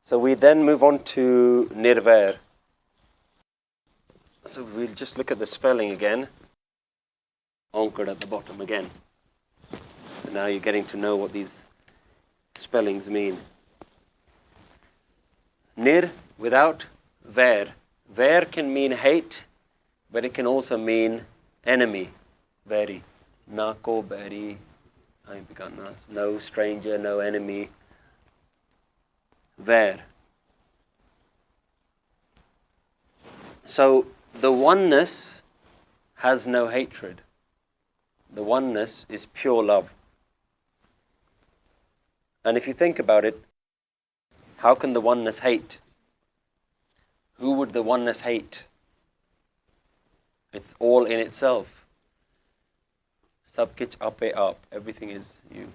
So we then move on to Nir Vair. So we'll just look at the spelling again. Onkar at the bottom again. And now you're getting to know what these spellings mean. Nir, without, Vair. Vair can mean hate, but it can also mean enemy. Vairi. Nako, Vairi. No stranger, no enemy. Vair. So the oneness has no hatred. The oneness is pure love. And if you think about it, how can the oneness hate? Who would the oneness hate? It's all in itself. Sab kich ape aap. Everything is you.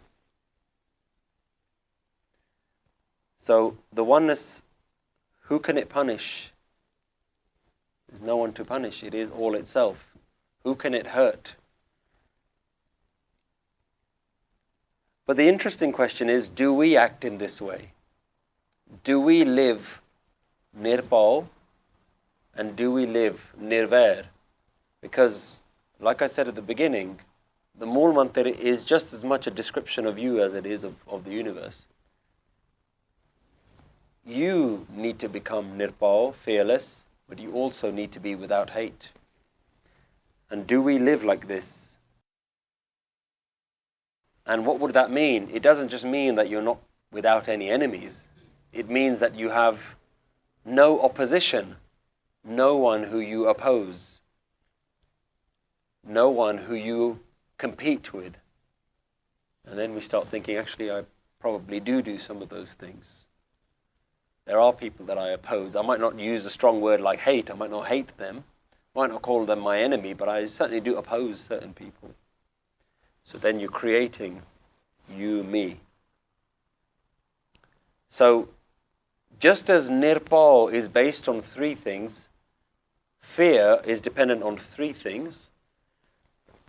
So the oneness, who can it punish? There's no one to punish. It is all itself. Who can it hurt? But the interesting question is, do we act in this way? Do we live nirpao and do we live nirvair? Because, like I said at the beginning, the Mool Mantar is just as much a description of you as it is of the universe. You need to become nirpao, fearless, but you also need to be without hate. And do we live like this? And what would that mean? It doesn't just mean that you're not without any enemies. It means that you have no opposition, no one who you oppose, no one who you compete with. And then we start thinking, actually, I probably do some of those things. There are people that I oppose. I might not use a strong word like hate. I might not hate them. I might not call them my enemy, but I certainly do oppose certain people. So then you're creating you, me. So just as nirpao is based on three things, fear is dependent on three things,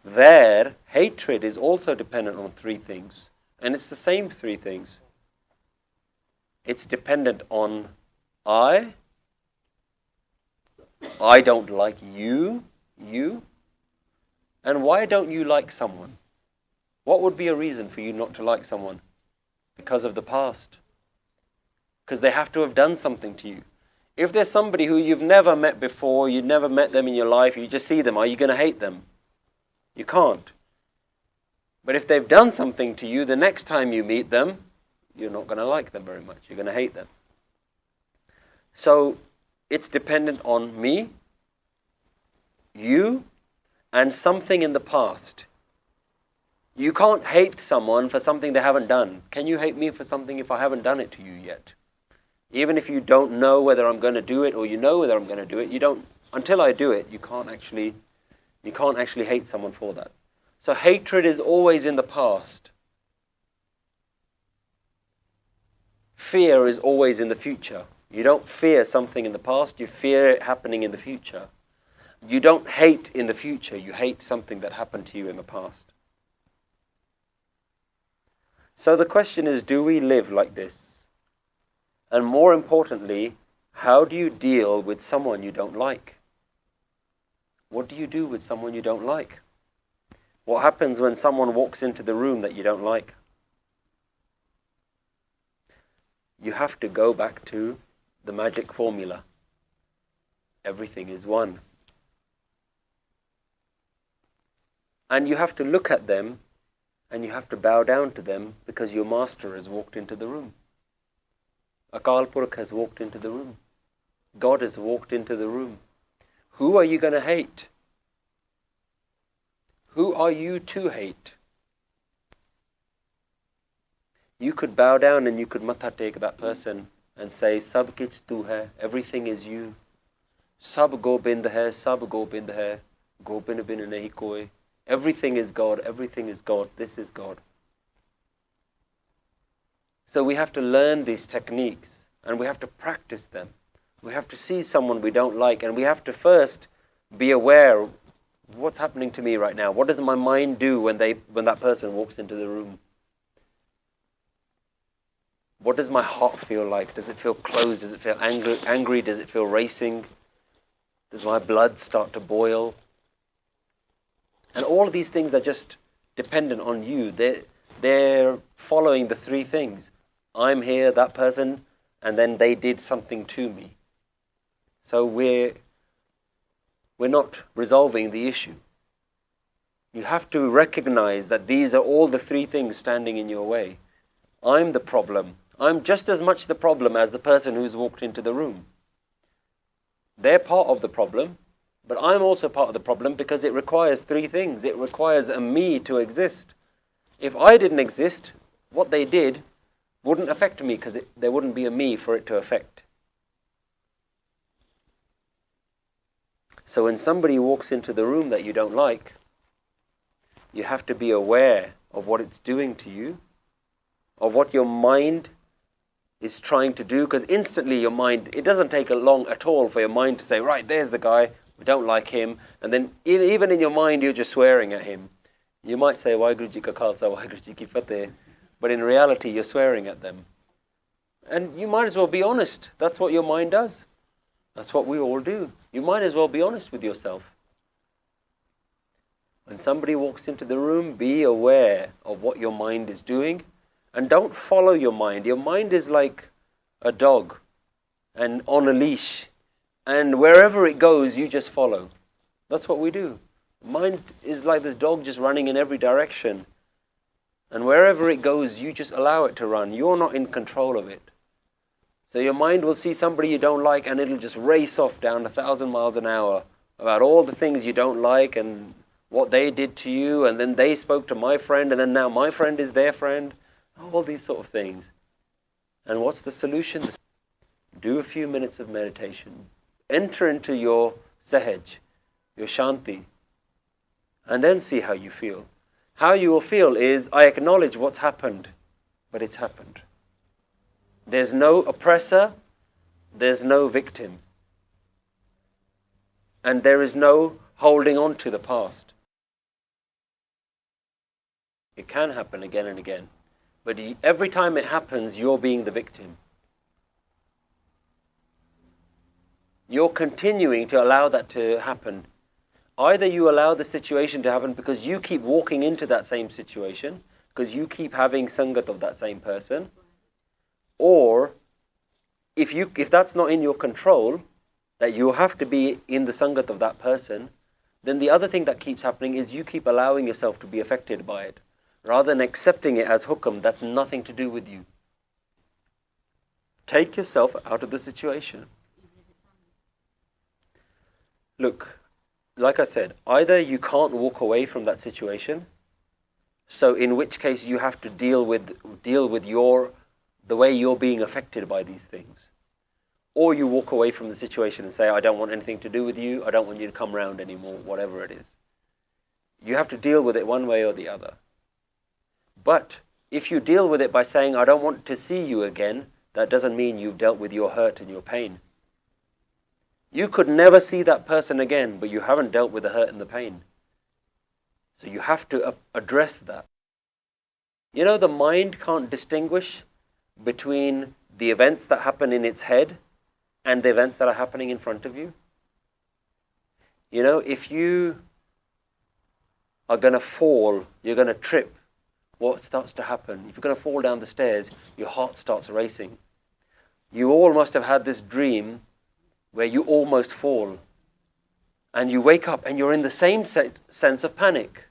their hatred is also dependent on three things. And it's the same three things. It's dependent on I don't like you. And why don't you like someone? What would be a reason for you not to like someone? Because of the past. Because they have to have done something to you. If there's somebody who you've never met before, you've never met them in your life, you just see them, are you going to hate them? You can't. But if they've done something to you, the next time you meet them, you're not going to like them very much. You're going to hate them. So it's dependent on me, you, and something in the past. You can't hate someone for something they haven't done. Can you hate me for something if I haven't done it to you yet? Even if you don't know whether I'm going to do it or you know whether I'm going to do it, you don't, until I do it, you can't actually hate someone for that. So hatred is always in the past. Fear is always in the future. You don't fear something in the past, you fear it happening in the future. You don't hate in the future, you hate something that happened to you in the past. So the question is, do we live like this? And more importantly, how do you deal with someone you don't like? What do you do with someone you don't like? What happens when someone walks into the room that you don't like? You have to go back to the magic formula. Everything is one. And you have to look at them and you have to bow down to them because your master has walked into the room. Akal Purkh has walked into the room. God has walked into the room. Who are you going to hate? Who are you to hate? You could bow down and you could matha take that person and say, Sab kich tu hai, everything is you. Sab gobind hai, sab gobind hai, gobind bin nahi koi. Everything is God, everything is God, this is God. So we have to learn these techniques and we have to practice them. We have to see someone we don't like and we have to first be aware of what's happening to me right now. What does my mind do when that person walks into the room? What does my heart feel like? Does it feel closed? Does it feel angry? Does it feel racing? Does my blood start to boil? And all of these things are just dependent on you. They're following the three things. I'm here, that person, and then they did something to me. So we're not resolving the issue. You have to recognize that these are all the three things standing in your way. I'm the problem. I'm just as much the problem as the person who's walked into the room. They're part of the problem, but I'm also part of the problem because it requires three things. It requires a me to exist. If I didn't exist, what they did wouldn't affect me because there wouldn't be a me for it to affect. So when somebody walks into the room that you don't like, you have to be aware of what it's doing to you, of what your mind is trying to do, because instantly your mind, it doesn't take long at all for your mind to say, right, there's the guy, we don't like him, and then even in your mind you're just swearing at him. You might say, Waheguru Ji Ka Khalsa, Waheguru Ji Ki Fateh, but in reality you're swearing at them. And you might as well be honest. That's what your mind does. That's what we all do. You might as well be honest with yourself. When somebody walks into the room, be aware of what your mind is doing, and don't follow your mind. Your mind is like a dog and on a leash, and wherever it goes, you just follow. That's what we do. Mind is like this dog just running in every direction, and wherever it goes, you just allow it to run. You're not in control of it. So your mind will see somebody you don't like, and it'll just race off down 1,000 miles an hour about all the things you don't like and what they did to you, and then they spoke to my friend, and then now my friend is their friend. All these sort of things. And what's the solution? Do a few minutes of meditation. Enter into your sahaj, your shanti, and then see how you feel. How you will feel is, I acknowledge what's happened, but it's happened. There's no oppressor, there's no victim, and there is no holding on to the past. It can happen again and again. But every time it happens, you're being the victim. You're continuing to allow that to happen. Either you allow the situation to happen because you keep walking into that same situation, because you keep having sangat of that same person, or if that's not in your control, that you have to be in the sangat of that person, then the other thing that keeps happening is you keep allowing yourself to be affected by it. Rather than accepting it as hukam, that's nothing to do with you. Take yourself out of the situation. Look, like I said, either you can't walk away from that situation, so in which case you have to deal with the way you're being affected by these things. Or you walk away from the situation and say, I don't want anything to do with you, I don't want you to come round anymore, whatever it is. You have to deal with it one way or the other. But if you deal with it by saying, I don't want to see you again, that doesn't mean you've dealt with your hurt and your pain. You could never see that person again, but you haven't dealt with the hurt and the pain. So you have to address that. You know, the mind can't distinguish between the events that happen in its head and the events that are happening in front of you. You know, if you are going to fall, you're going to trip, what starts to happen? If you're going to fall down the stairs, your heart starts racing. You all must have had this dream where you almost fall. And you wake up and you're in the same sense of panic.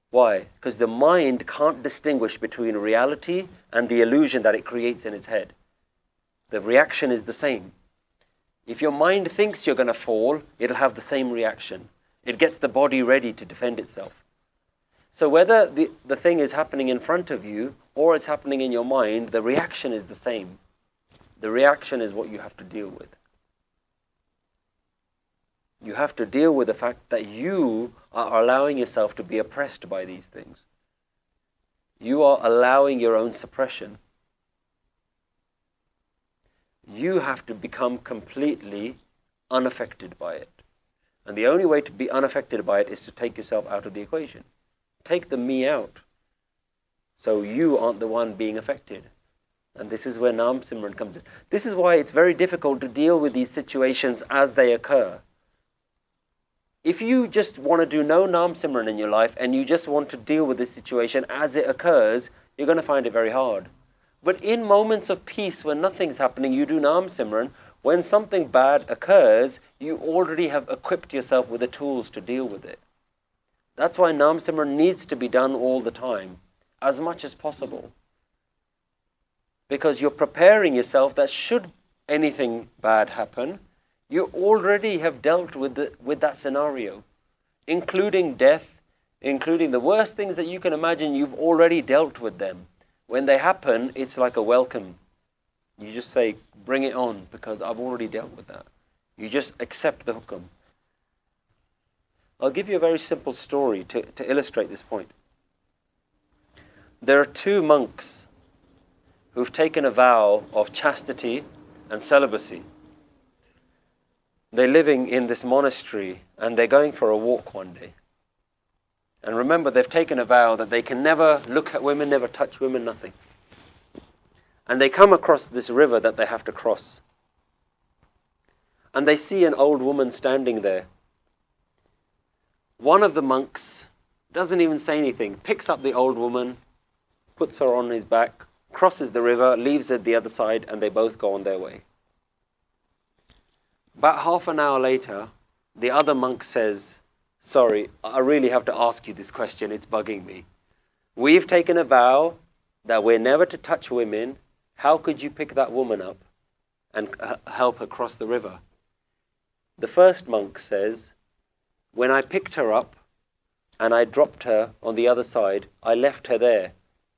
Why? Because the mind can't distinguish between reality and the illusion that it creates in its head. The reaction is the same. If your mind thinks you're going to fall, it'll have the same reaction. It gets the body ready to defend itself. So whether the thing is happening in front of you or it's happening in your mind, the reaction is the same. The reaction is what you have to deal with. You have to deal with the fact that you are allowing yourself to be oppressed by these things. You are allowing your own suppression. You have to become completely unaffected by it. And the only way to be unaffected by it is to take yourself out of the equation. Take the me out. So you aren't the one being affected. And this is where Naam Simran comes in. This is why it's very difficult to deal with these situations as they occur. If you just want to do no Naam Simran in your life and you just want to deal with this situation as it occurs, you're going to find it very hard. But in moments of peace when nothing's happening, you do Naam Simran. When something bad occurs, you already have equipped yourself with the tools to deal with it. That's why Naam Simran needs to be done all the time, as much as possible. Because you're preparing yourself that should anything bad happen, you already have dealt with that scenario, including death, including the worst things that you can imagine. You've already dealt with them. When they happen, it's like a welcome. You just say, bring it on, because I've already dealt with that. You just accept the hukum. I'll give you a very simple story to illustrate this point. There are two monks who've taken a vow of chastity and celibacy. They're living in this monastery and they're going for a walk one day. And remember, they've taken a vow that they can never look at women, never touch women, nothing. And they come across this river that they have to cross. And they see an old woman standing there. One of the monks doesn't even say anything, picks up the old woman, puts her on his back, crosses the river, leaves her at the other side, and they both go on their way. About half an hour later, the other monk says, sorry, I really have to ask you this question, it's bugging me. We've taken a vow that we're never to touch women. How could you pick that woman up and help her cross the river? The first monk says, when I picked her up and I dropped her on the other side, I left her there.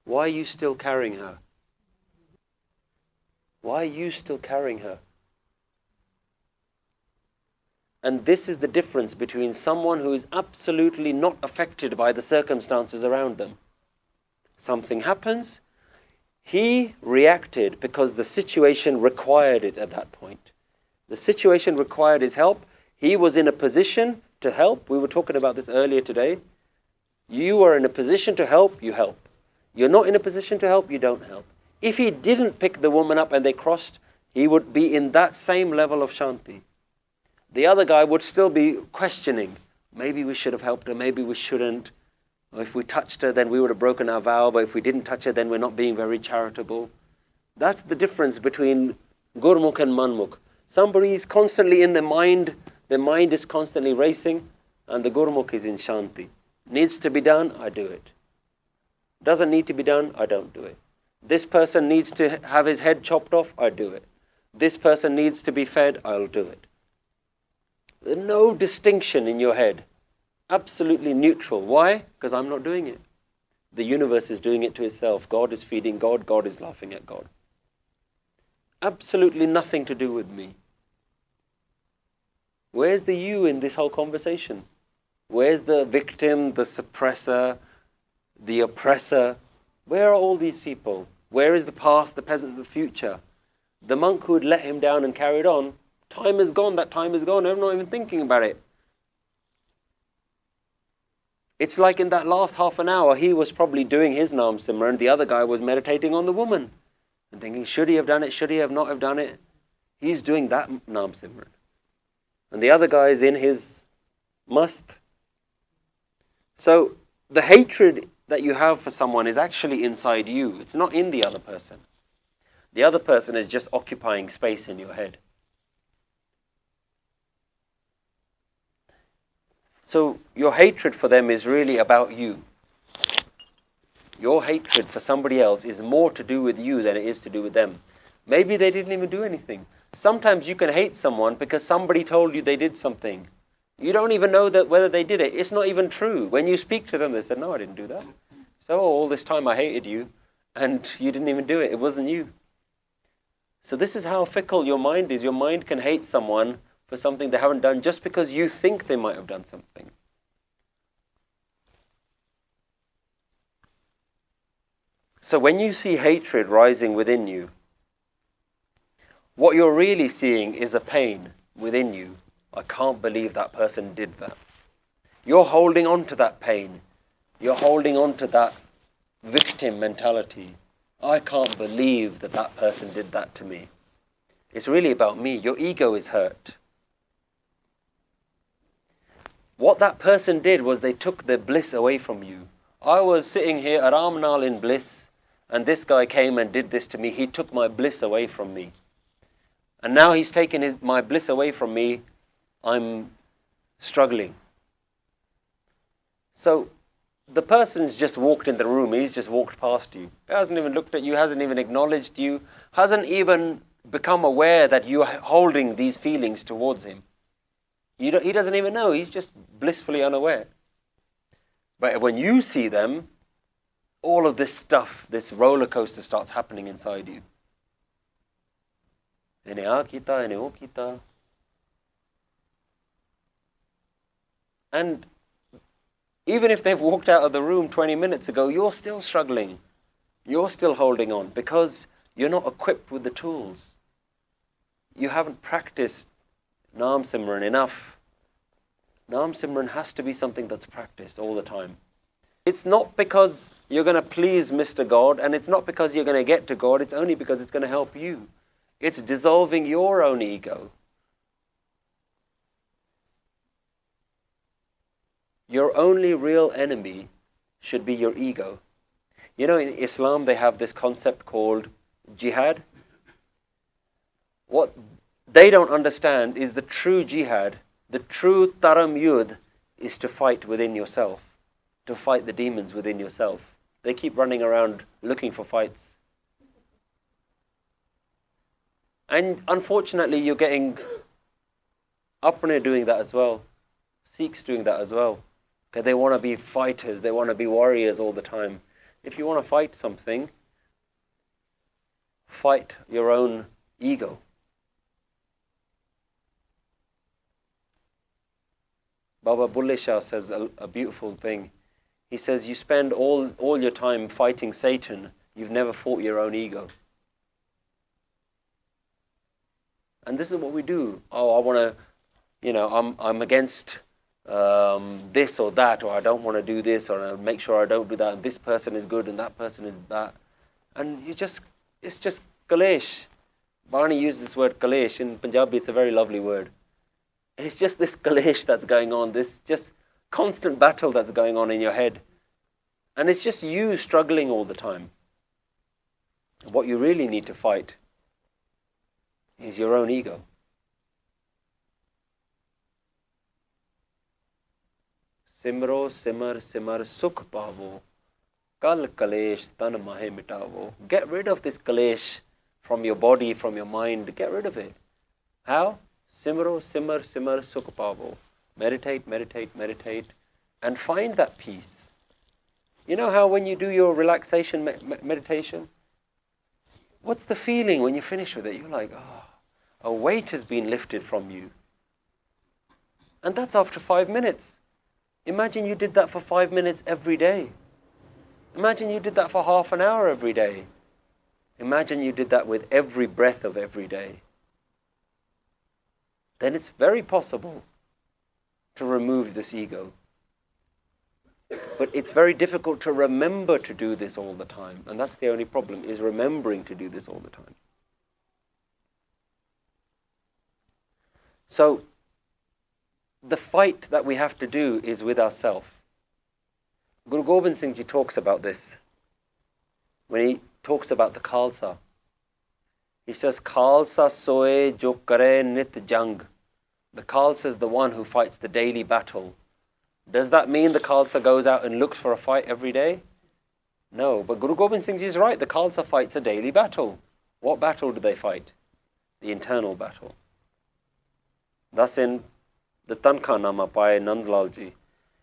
Why are you still carrying her? Why are you still carrying her? And this is the difference between someone who is absolutely not affected by the circumstances around them. Something happens, he reacted because the situation required it at that point. The situation required his help. He was in a position to help. We were talking about this earlier today. You are in a position to help, you help. You're not in a position to help, you don't help. If he didn't pick the woman up and they crossed, he would be in that same level of shanti. The other guy would still be questioning. Maybe we should have helped her, maybe we shouldn't. Or if we touched her, then we would have broken our vow. But if we didn't touch her, then we're not being very charitable. That's the difference between Gurmukh and Manmukh. Somebody is constantly in their mind is constantly racing, and the Gurmukh is in shanti. Needs to be done, I do it. Doesn't need to be done, I don't do it. This person needs to have his head chopped off, I do it. This person needs to be fed, I'll do it. There's no distinction in your head. Absolutely neutral. Why? Because I'm not doing it. The universe is doing it to itself. God is feeding God. God is laughing at God. Absolutely nothing to do with me. Where's the you in this whole conversation? Where's the victim, the suppressor, the oppressor? Where are all these people? Where is the past, the present, the future? The monk who had let him down and carried on, time is gone, that time is gone. I'm not even thinking about it. It's like in that last half an hour, he was probably doing his Naam Simran, the other guy was meditating on the woman and thinking, should he have done it? Should he have not have done it? He's doing that Naam Simran. And the other guy is in his must. So the hatred that you have for someone is actually inside you. It's not in the other person. The other person is just occupying space in your head. So your hatred for them is really about you. Your hatred for somebody else is more to do with you than it is to do with them. Maybe they didn't even do anything. Sometimes you can hate someone because somebody told you they did something. You don't even know that whether they did it. It's not even true. When you speak to them, they said, no, I didn't do that. So all this time I hated you and you didn't even do it. It wasn't you. So this is how fickle your mind is. Your mind can hate someone for something they haven't done just because you think they might have done something. So when you see hatred rising within you, what you're really seeing is a pain within you. I can't believe that person did that. You're holding on to that pain. You're holding on to that victim mentality. I can't believe that that person did that to me. It's really about me. Your ego is hurt. What that person did was they took the bliss away from you. I was sitting here, Aram Nal, in bliss, and this guy came and did this to me. He took my bliss away from me. And now he's taken my bliss away from me. I'm struggling. So the person's just walked in the room. He's just walked past you. He hasn't even looked at you, hasn't even acknowledged you, hasn't even become aware that you are holding these feelings towards him. He doesn't even know. He's just blissfully unaware. But when you see them, all of this stuff, this roller coaster starts happening inside you. Ene aa kita, ene oo kita. And even if they've walked out of the room 20 minutes ago, you're still struggling. You're still holding on because you're not equipped with the tools. You haven't practiced Naam Simran enough. Naam Simran has to be something that's practiced all the time. It's not because you're going to please Mr. God, and it's not because you're going to get to God, it's only because it's going to help you. It's dissolving your own ego. Your only real enemy should be your ego. You know, in Islam they have this concept called Jihad. What they don't understand is the true Jihad, the true Taram Yudh, is to fight within yourself, to fight the demons within yourself. They keep running around looking for fights. And unfortunately you're getting Apne doing that as well. Sikhs doing that as well. Okay, they want to be fighters, they want to be warriors all the time. If you want to fight something, fight your own ego. Baba Bulle Shah says a beautiful thing. He says, you spend all your time fighting Satan, you've never fought your own ego. And this is what we do. Oh, I want to, I'm against this or that, or I don't want to do this, or I make sure I don't do that, and this person is good and that person is that. And it's just Kalesh. Barney used this word Kalesh. In Punjabi, it's a very lovely word. It's just this Kalesh that's going on, this just constant battle that's going on in your head. And it's just you struggling all the time. What you really need to fight is your own ego. Simro simar simar sukh pavo, kal kalesh tan mahe mitavo. Get rid of this kalesh from your body, from your mind. Get rid of it. How? Simro simar simar sukh pavo. Meditate, meditate, meditate, and find that peace. You know how when you do your relaxation meditation, what's the feeling when you finish with it? You're like, a weight has been lifted from you. And that's after 5 minutes. Imagine you did that for 5 minutes every day. Imagine you did that for half an hour every day. Imagine you did that with every breath of every day. Then it's very possible to remove this ego. But it's very difficult to remember to do this all the time. And that's the only problem, is remembering to do this all the time. So, the fight that we have to do is with ourselves. Guru Gobind Singh Ji talks about this. When he talks about the Khalsa, he says, Khalsa soe jo kare nit jang. The Khalsa is the one who fights the daily battle. Does that mean the Khalsa goes out and looks for a fight every day? No, but Guru Gobind Singh Ji is right. The Khalsa fights a daily battle. What battle do they fight? The internal battle. Thus in the Tanka Nama by Nandlal Ji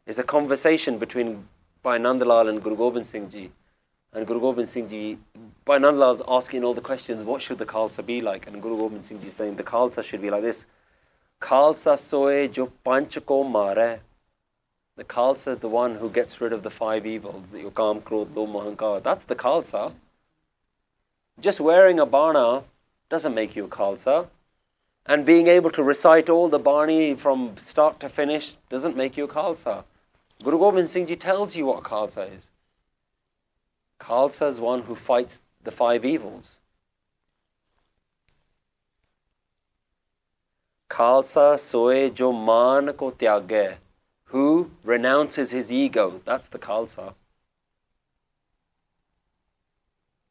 is a conversation between Bhai Nandlal and Guru Gobind Singh Ji. And Guru Gobind Singh Ji, Bhai Nandlal is asking all the questions, what should the Khalsa be like? And Guru Gobind Singh Ji is saying the Khalsa should be like this. Khalsa soe jo panch ko mare. The Khalsa is the one who gets rid of the 5 evils, the Kam, Krodh, Lobh, Ahankar. That's the Khalsa. Just wearing a bana doesn't make you a Khalsa. And being able to recite all the Bani from start to finish doesn't make you a Khalsa. Guru Gobind Singh Ji tells you what Khalsa is. Khalsa is one who fights the 5 evils. Khalsa soe jo maan ko tyage. Who renounces his ego. That's the Khalsa.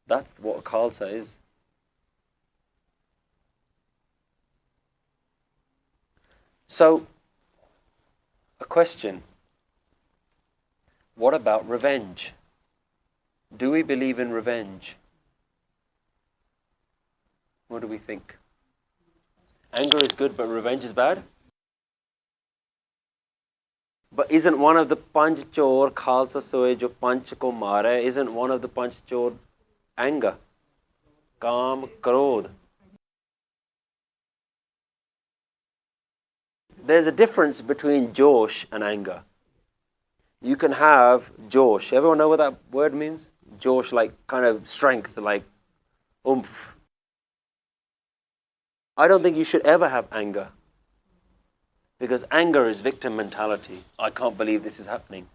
That's what Khalsa is. So, a question. What about revenge? Do we believe in revenge? What do we think? Anger is good, but revenge is bad? But isn't one of the Panch Chor, Khalsa soe jo Panch ko mare, isn't one of the Panch Chor anger? Kaam, Krodh. There's a difference between Josh and anger. You can have Josh. Everyone know what that word means? Josh, like kind of strength, like oomph. I don't think you should ever have anger. Because anger is victim mentality. I can't believe this is happening.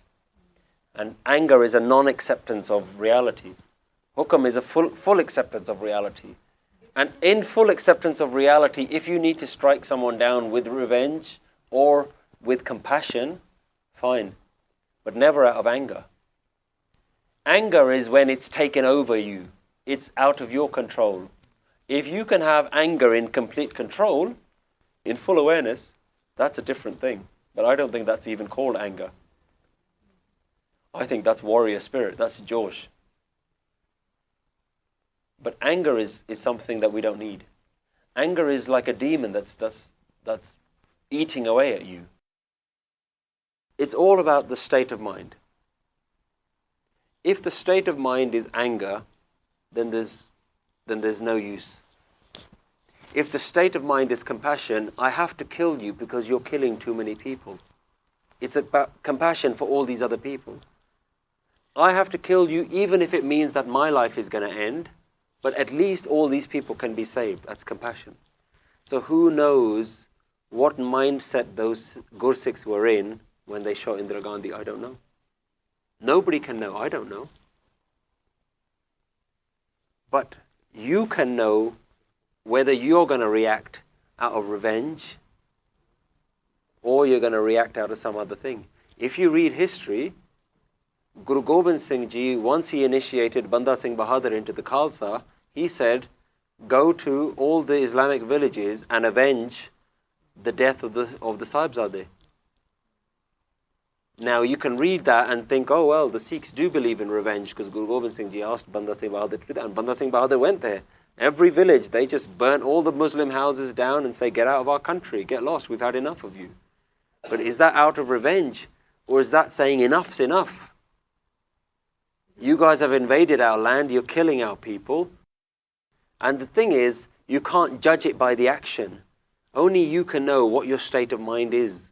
And anger is a non-acceptance of reality. Hukam is a full acceptance of reality. And in full acceptance of reality, if you need to strike someone down with revenge or with compassion, fine. But never out of anger. Anger is when it's taken over you. It's out of your control. If you can have anger in complete control, in full awareness, that's a different thing. But I don't think that's even called anger. I think that's warrior spirit. That's Josh. But anger is something that we don't need. Anger is like a demon that's eating away at you. It's all about the state of mind. If the state of mind is anger, then there's no use. If the state of mind is compassion, I have to kill you because you're killing too many people. It's about compassion for all these other people. I have to kill you even if it means that my life is going to end, but at least all these people can be saved. That's compassion. So who knows what mindset those Gursikhs were in when they shot Indira Gandhi? I don't know. Nobody can know. I don't know. But you can know whether you're going to react out of revenge or you're going to react out of some other thing. If you read history, Guru Gobind Singh Ji, once he initiated Banda Singh Bahadur into the Khalsa, he said, go to all the Islamic villages and avenge the death of the Sahibzadeh. Now you can read that and think, oh well, the Sikhs do believe in revenge because Guru Gobind Singh Ji asked Banda Singh Bahadur to do that, and Banda Singh Bahadur went there. Every village, they just burnt all the Muslim houses down and say, get out of our country, get lost, we've had enough of you. But is that out of revenge? Or is that saying enough's enough? You guys have invaded our land, you're killing our people. And the thing is, you can't judge it by the action. Only you can know what your state of mind is.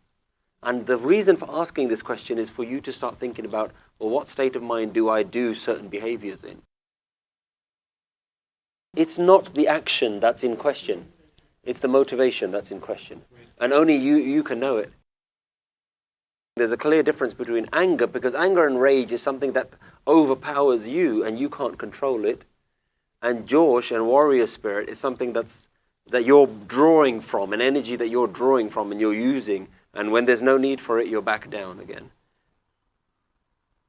And the reason for asking this question is for you to start thinking about, well, what state of mind do I do certain behaviors in? It's not the action that's in question. It's the motivation that's in question. And only you can know it. There's a clear difference between anger, because anger and rage is something that overpowers you and you can't control it. And Josh and warrior spirit is something that you're drawing from, an energy that you're drawing from and you're using. And when there's no need for it, you're back down again.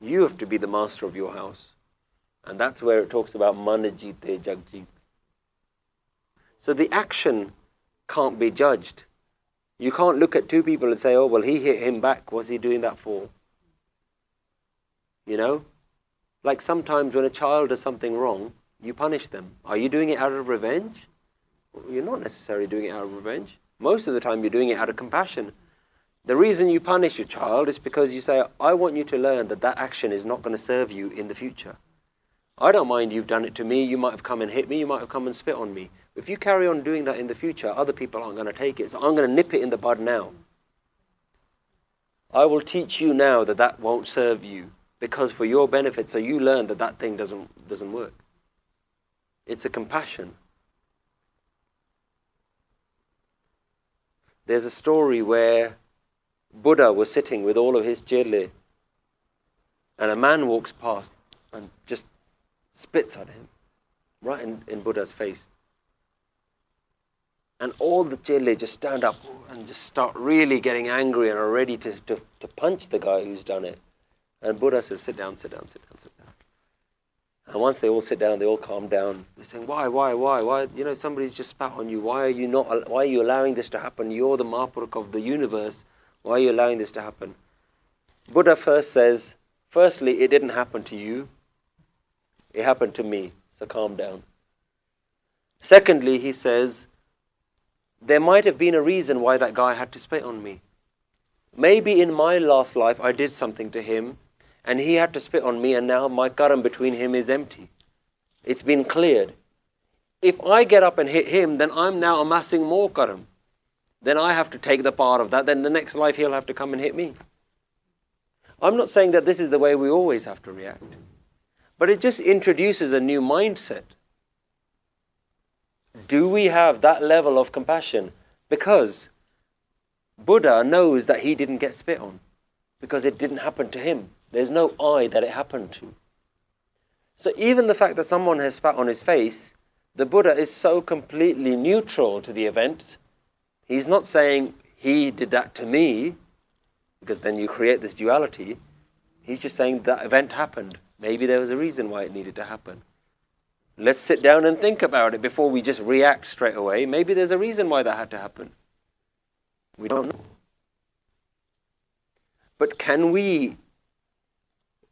You have to be the master of your house. And that's where it talks about manajite jagjit. So the action can't be judged. You can't look at two people and say, oh, well, he hit him back. What's he doing that for? You know? Like sometimes when a child does something wrong, you punish them. Are you doing it out of revenge? You're not necessarily doing it out of revenge. Most of the time you're doing it out of compassion. The reason you punish your child is because you say, I want you to learn that that action is not going to serve you in the future. I don't mind you've done it to me. You might have come and hit me. You might have come and spit on me. If you carry on doing that in the future, other people aren't going to take it. So I'm going to nip it in the bud now. I will teach you now that that won't serve you, because for your benefit, so you learn that that thing doesn't work. It's a compassion. There's a story where Buddha was sitting with all of his chele, and a man walks past and just spits at him. right in Buddha's face. And all the chele just stand up and just start really getting angry and are ready to punch the guy who's done it. And Buddha says, sit down, sit down, sit down, sit down. And once they all sit down, they all calm down. They're saying, why? You know, somebody's just spat on you. Why are you allowing this to happen? You're the Mahapurukh of the universe. Why are you allowing this to happen? Buddha first says, firstly, it didn't happen to you. It happened to me. So calm down. Secondly, he says, there might have been a reason why that guy had to spit on me. Maybe in my last life I did something to him and he had to spit on me, and now my karam between him is empty. It's been cleared. If I get up and hit him, then I'm now amassing more karam. Then I have to take the part of that. Then the next life he'll have to come and hit me. I'm not saying that this is the way we always have to react. But it just introduces a new mindset. Do we have that level of compassion? Because Buddha knows that he didn't get spit on. Because it didn't happen to him. There's no I that it happened to. So even the fact that someone has spat on his face, the Buddha is so completely neutral to the event. He's not saying, he did that to me, because then you create this duality. He's just saying that event happened. Maybe there was a reason why it needed to happen. Let's sit down and think about it before we just react straight away. Maybe there's a reason why that had to happen. We don't know. But can we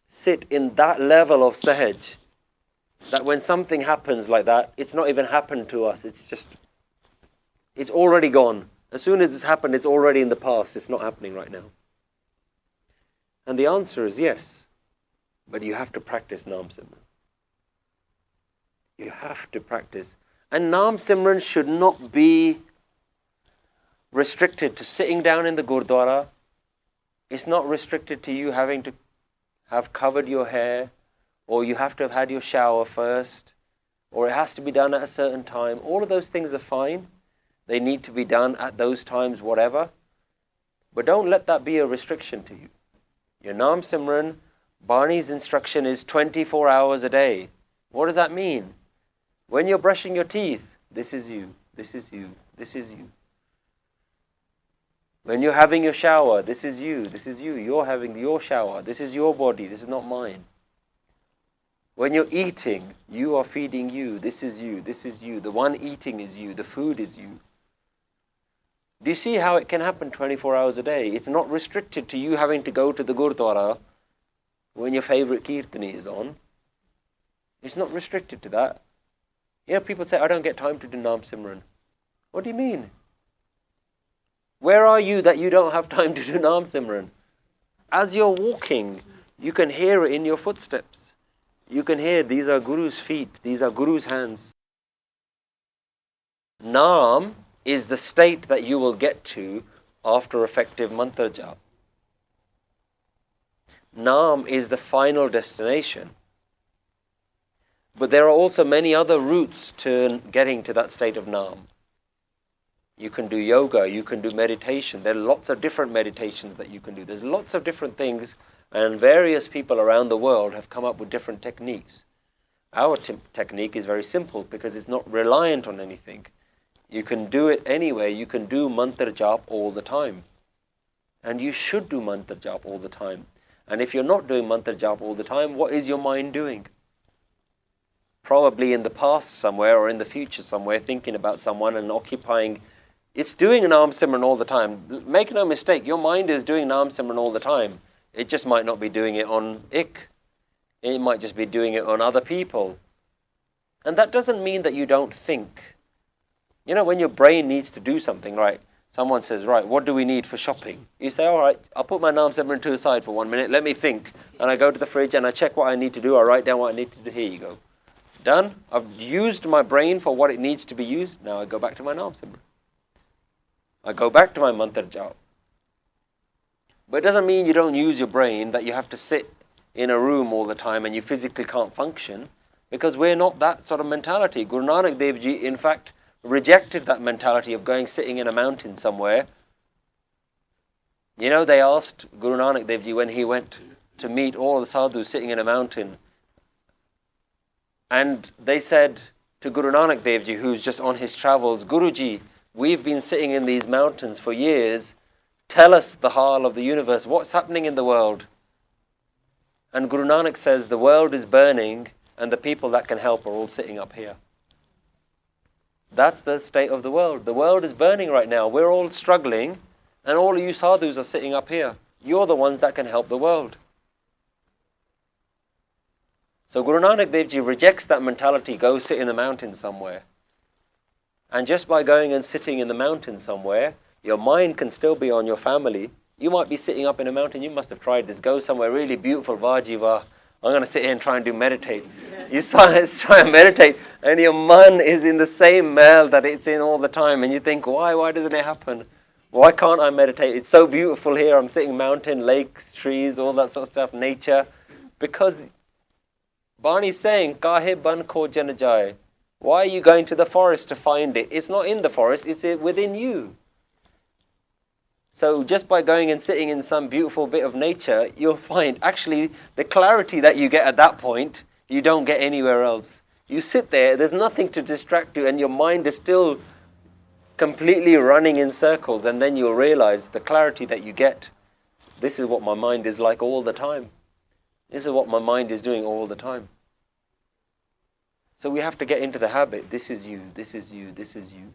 sit in that level of sahaj, that when something happens like that, it's not even happened to us, it's already gone. As soon as it's happened, it's already in the past, it's not happening right now. And the answer is yes, but you have to practice Naam Simran. You have to practice. And Naam Simran should not be restricted to sitting down in the Gurdwara. It's not restricted to you having to have covered your hair, or you have to have had your shower first, or it has to be done at a certain time. All of those things are fine. They need to be done at those times, whatever. But don't let that be a restriction to you. Your Naam Simran, Barney's instruction is 24 hours a day. What does that mean? When you're brushing your teeth, this is you, this is you, this is you. When you're having your shower, this is you, this is you. You're having your shower, this is your body, this is not mine. When you're eating, you are feeding you, this is you, this is you. The one eating is you, the food is you. Do you see how it can happen 24 hours a day? It's not restricted to you having to go to the Gurdwara when your favorite kirtani is on. It's not restricted to that. You know, people say, I don't get time to do Naam Simran. What do you mean? Where are you that you don't have time to do Naam Simran? As you're walking, you can hear it in your footsteps. You can hear, these are Guru's feet, these are Guru's hands. Naam is the state that you will get to after effective mantra jap. Naam is the final destination. But there are also many other routes to getting to that state of Naam. You can do yoga, you can do meditation. There are lots of different meditations that you can do. There's lots of different things, and various people around the world have come up with different techniques. Our technique is very simple because it's not reliant on anything. You can do it anyway. You can do mantra jap all the time. And you should do mantra jap all the time. And if you're not doing mantra jap all the time, what is your mind doing? Probably in the past somewhere, or in the future somewhere, thinking about someone and occupying. It's doing Naam Simran all the time. Make no mistake, your mind is doing Naam Simran all the time. It just might not be doing it on ik. It might just be doing it on other people. And that doesn't mean that you don't think. You know, when your brain needs to do something, right? Someone says, right, what do we need for shopping? You say, all right, I'll put my Naam Simran to the side for 1 minute. Let me think. And I go to the fridge and I check what I need to do. I write down what I need to do. Here you go. Done. I've used my brain for what it needs to be used. Now I go back to my Naam Simran. I go back to my mantra jap. But it doesn't mean you don't use your brain, that you have to sit in a room all the time and you physically can't function, because we're not that sort of mentality. Guru Nanak Dev Ji, in fact, rejected that mentality of going sitting in a mountain somewhere. You know, they asked Guru Nanak Dev Ji when he went to meet all the sadhus sitting in a mountain, and they said, to Guru Nanak Dev Ji, who's just on his travels, Guruji, we've been sitting in these mountains for years. Tell us the hal of the universe. What's happening in the world? And Guru Nanak says, the world is burning and the people that can help are all sitting up here. That's the state of the world. The world is burning right now. We're all struggling and all of you sadhus are sitting up here. You're the ones that can help the world. So Guru Nanak Dev Ji rejects that mentality, go sit in the mountain somewhere. And just by going and sitting in the mountain somewhere, your mind can still be on your family. You might be sitting up in a mountain, you must have tried this. Go somewhere really beautiful, Vajiva. I'm going to sit here and try and meditate. You try and meditate, and your mind is in the same mel that it's in all the time. And you think, why doesn't it happen? Why can't I meditate? It's so beautiful here. I'm sitting mountain, lakes, trees, all that sort of stuff, nature. Because Bani's saying, Kahe ban ko jan jaye. Why are you going to the forest to find it? It's not in the forest, it's within you. So just by going and sitting in some beautiful bit of nature, you'll find actually the clarity that you get at that point, you don't get anywhere else. You sit there, there's nothing to distract you, and your mind is still completely running in circles, and then you'll realize the clarity that you get. This is what my mind is like all the time. This is what my mind is doing all the time. So we have to get into the habit. This is you, this is you, this is you.